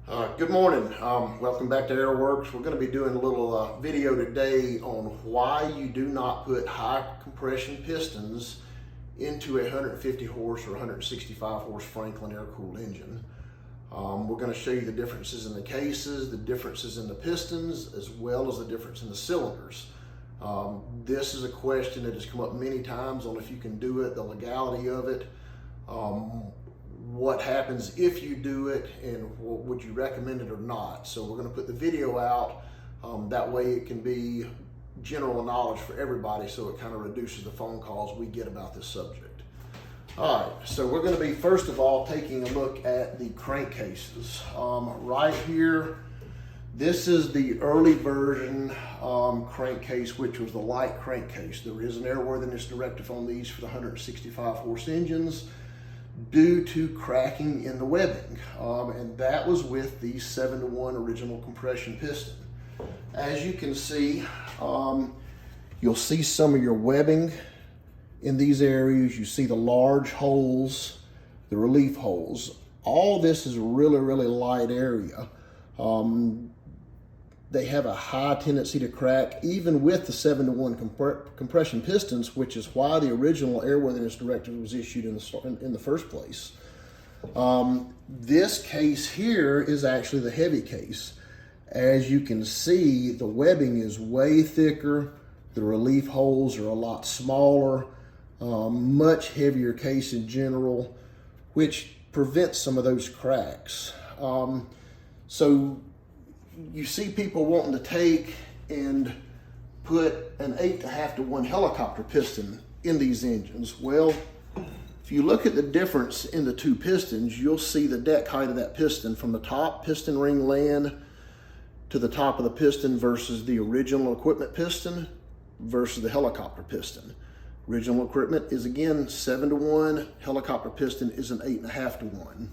Good morning. Welcome back to Airworks. We're going to be doing a little video today on why you do not put high compression pistons into a 150 horse or 165 horse Franklin air-cooled engine. We're going to show you the differences in the cases, the differences in the pistons, as well as the difference in the cylinders. This is a question that has come up many times on if you can do it, the legality of it, what happens if you do it, and would you recommend it or not. So we're going to put the video out, that way it can be general knowledge for everybody, so it kind of reduces the phone calls we get about this subject. All right, so we're going to be first of all taking a look at the crankcases. Right here, this is the early version crankcase, which was the light crankcase. There is an airworthiness directive on these for the 165 horse engines due to cracking in the webbing, and that was with the 7-to-1 original compression piston. As you can see, you'll see some of your webbing in these areas. You see the large holes, the relief holes. All this is a really light area. They have a high tendency to crack even with the 7-to-1 compression pistons, which is why the original airworthiness directive was issued in the first place. This case here is actually the heavy case. As you can see, the webbing is way thicker. The relief holes are a lot smaller, much heavier case in general, which prevents some of those cracks. So you see people wanting to take and put an 8.5-to-1 helicopter piston in these engines. Well, if you look at the difference in the two pistons, you'll see the deck height of that piston from the top piston ring land to the top of the piston versus the original equipment piston versus the helicopter piston. Original equipment is again 7-to-1, helicopter piston is an 8.5-to-1.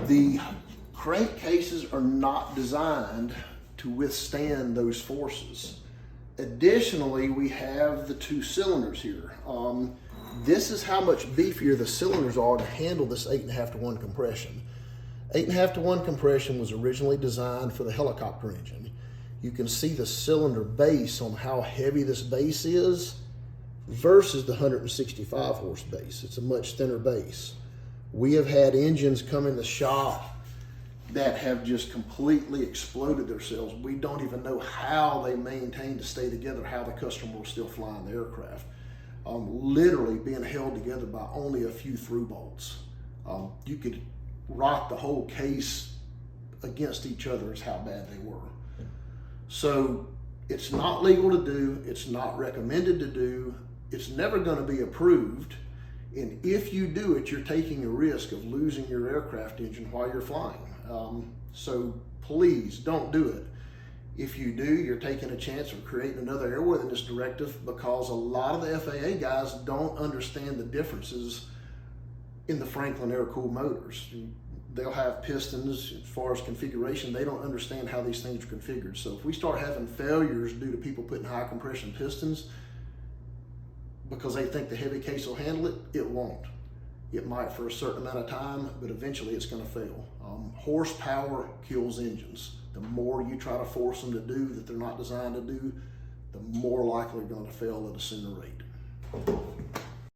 The crankcases are not designed to withstand those forces. Additionally, we have the two cylinders here. This is how much beefier the cylinders are to handle this 8.5-to-1 compression. 8.5-to-1 compression was originally designed for the helicopter engine. You can see the cylinder base on how heavy this base is versus the 165 horse base. It's a much thinner base. We have had engines come in the shop that have just completely exploded themselves. We don't even know how they maintain to stay together, how the customer will still fly in the aircraft. Literally being held together by only a few through bolts. You could rock the whole case against each other is how bad they were. So it's not legal to do, it's not recommended to do, it's never going to be approved. And if you do it, you're taking a risk of losing your aircraft engine while you're flying. So please don't do it. If you do, you're taking a chance of creating another airworthiness directive, because a lot of the FAA guys don't understand the differences in the Franklin air-cooled motors. They'll have pistons as far as configuration. They don't understand how these things are configured. So if we start having failures due to people putting high compression pistons because they think the heavy case will handle it, it won't. It might for a certain amount of time, but eventually it's going to fail. Horsepower kills engines. The more you try to force them to do that they're not designed to do, the more likely they're going to fail at a sooner rate.